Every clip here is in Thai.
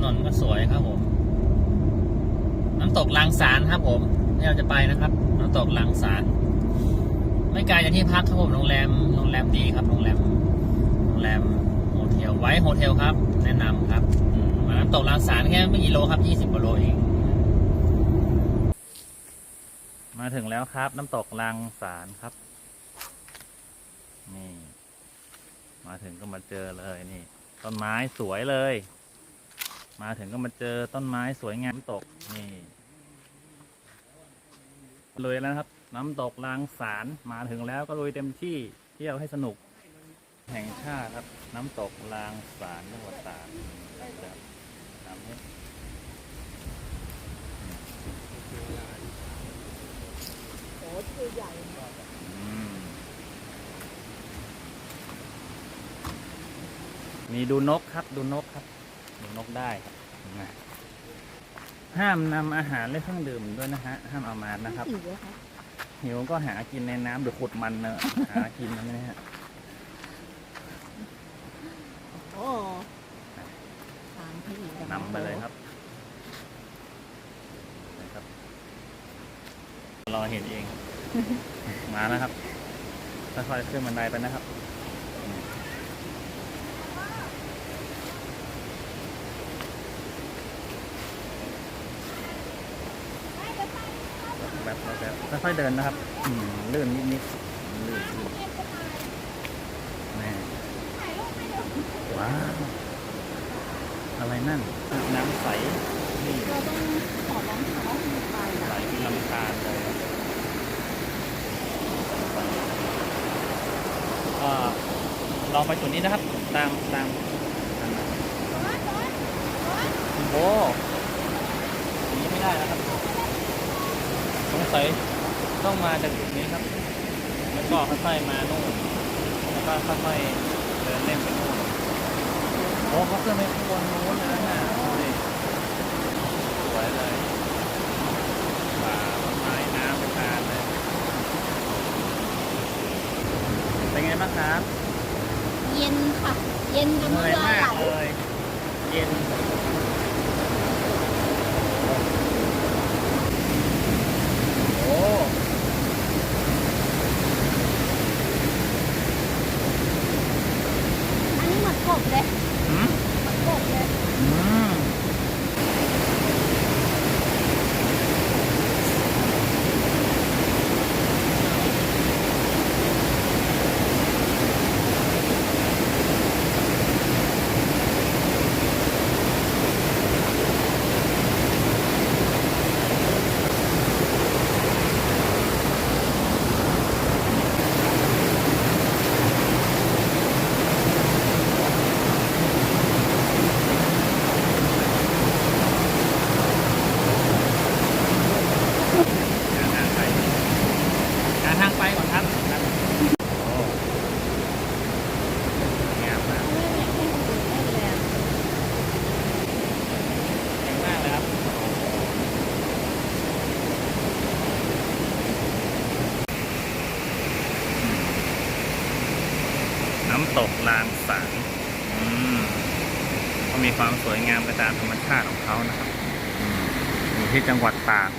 นนก็สวยครับผมน้ำตกลางสารครับผมที่เราจะไปนะครับน้ำตกลางสารไม่ไกลจากที่พักครับผมโรงแรมดีครับโรงแรมโฮเทลไว้โฮเทลครับแนะนำครับมาน้ำตกลางสารแค่ไม่กี่โลครับ20 กว่าโลเองมาถึงแล้วครับน้ำตกลางสารครับนี่มาถึงก็มาเจอเลยนี่ต้นไม้สวยเลยมาถึงก็มาเจอต้นไม้สวยงามน้ำตกนี่เลยแล้วครับน้ำตกลางสารมาถึงแล้วก็ลุยเต็มที่เที่ยวให้สนุกแห่งชาติครับน้ำตกลางสารจังหวัดตากน้ำนี้โอ้ชื่อใหญ่มีดูนกครับดูนกครับดูนกได้ครับนะห้ามนำอาหารและเครื่องดื่มด้วยนะฮะห้ามเอามานะครับหิวก็หากินในน้ำหรือขุดมันเนอะหากินนะฮะโอ้ทางที่ดีนำไปเลยครับรอเห็นเอง มาแล้วครับค่อยๆขึ้นบันไดไปนะครับแบบค่อยๆเดินนะครับลื่นนิดๆลื่นแม่ว้าวอะไรนั่นน้ำใสนี่เราต้องถอดรองเท้าไปใสเป็นลำธารเลยลองไปจุดนี้นะครับตามโอ้อย่างนี้ไม่ได้นะครับสงสัยต้องมาจากจุดนี้ครับแล้วก็ค่อยๆมาโน่นแล้วก็ค่อยๆเดินเล่นไปโน่นโอ้เขาขึ้นไปข้างบนนู้นเลยนะนี่สวยเลยป่าต้นไม้น้ำเป็นทานเลยเป็นไงบ้างครับเย็นค่ะเย็นจน เหนื่อย เมื่อ มาก ไหร่เลยเย็นโอ้อันนี้เหมือนกบเลยเหมือนกบเลยหาทางไปก่อนครับโอ้งามมากไม่อยากให้คนอื่นเล่นเลยอะเก่งมากเลยครับน้ำตกลางสารเขามีความสวยงามไปตามธรรมชาติของเขานะครับอยู่ที่จังหวัดตาก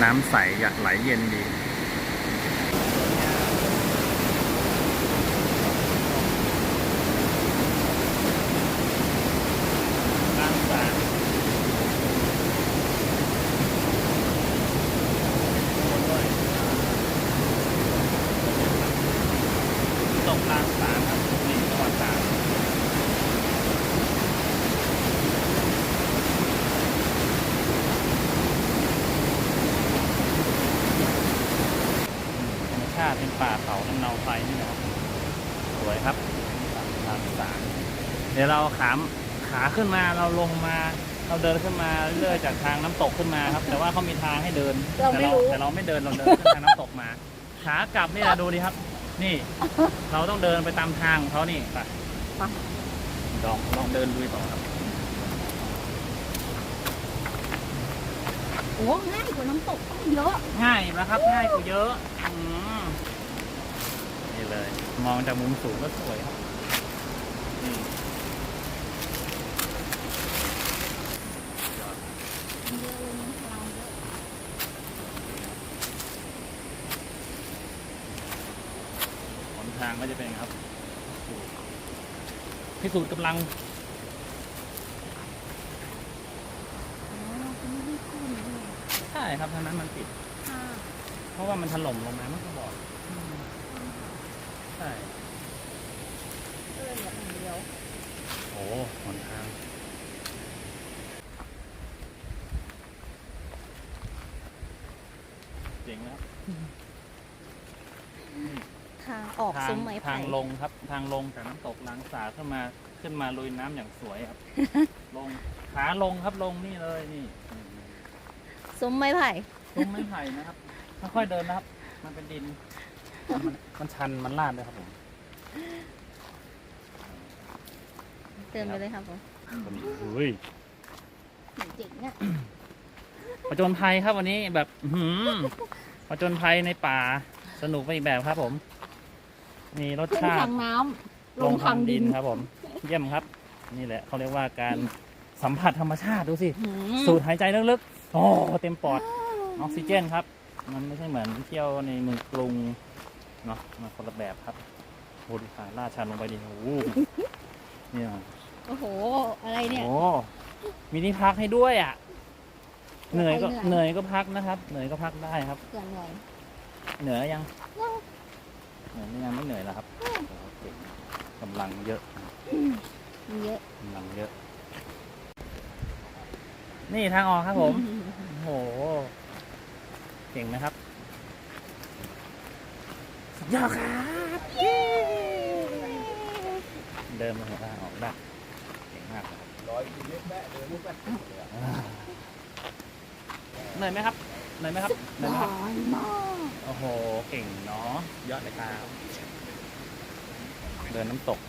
น้ำใสไหลเย็นดีลางสารตกลางสารครับนี่จังหวัดตากเป็นป่าเขาลำเนาไฟนี่นะครับสวยครับลางสารเดี๋ยวเราขาขึ้นมาเราลงมาเราเดินขึ้นมาเรื่อยจากทางน้ำตกขึ้นมาครับแต่ว่าเขามีทางให้เดินแต่เราไม่เดินเราเดินขึ้นทางน้ำตกมาขากลับนี่นะดูดิครับนี่เราต้องเดินไปตามทางของเขานี่ไปลองเดินลุยต่อครับ โอ้ง่ายกว่าน้ำตกต้องเยอะง่ายนะครับง่ายกว่าเยอะนี่เลยมองจากมุมสูงก็สวยครับ นี่ เยอะเลยมีพลังเยอะ หนทางก็จะเป็นอย่างนี้ครับพิสูจน์กำลัง อ๋อคุณไม่ได้ขึ้นเลย ใช่ครับทางนั้นมันปิด ค่ะ เพราะว่ามันถล่มลงมาเมื่อกี้บอกใช่ ก็เลยเหลืออย่างเดียว โอ้หนทางเจ๋งแล้ว ทางออกซุ้มไม้ไผ่ ทางลงครับ ทางลงจากน้ำตกลังสาขึ้นมาลุยน้ำอย่างสวยครับ ลงขาลงครับลงนี่เลยนี่ ซุ้มไม้ไผ่ ลงไม้ไผ่นะครับค่อยๆเดินนะครับ มันเป็นดิน มันชันมันลาดเลยครับผม เดินไปเลยครับผม อุ้ย เจ๋งอ่ะ ผจญภัยครับวันนี้แบบผจญภัยในป่าสนุกไปอีกแบบครับผม มีรส ขึ้น ชา ทา ติ งน้ำ ลงทางดินครับผม เยี่ยมครับ นี่แหละเขาเรียกว่าการสัมผัสธรรมชาติดูสิ สูดหายใจลึกๆ โอ้เต็มปอด ออกซิเจนครับ มันไม่ใช่เหมือนเที่ยวในเมืองกรุงเนาะมันคนละแบบครับโอ้ดูขาลาดชันลงไปดิโอ้โหเนี่ย โอ้โห อะไรเนี่ย โอ้มีที่พักให้ด้วยอ่ะ เหนื่อยก็ ไป เหนื่อยก็พักนะครับ เหนื่อยก็พักได้ครับ เกินหน่อย เหนื่อยยังเหนื่อยยังไม่เหนื่อยแล้วครับโอ้โหเก่งกำลังเยอะ มีเยอะ กำลังเยอะ นี่ทางออกครับผม โอ้โห เก่งไหมครับสุดยอดครับเย้เดินมาถึงทางออกได้เก่งมากครับเหนื่อยไหมครับเหนื่อยไหมครับเหนื่อยไหมครับ ร้อนมาก โอ้โห เก่งเนาะยอดเลยครับเดินน้ำตก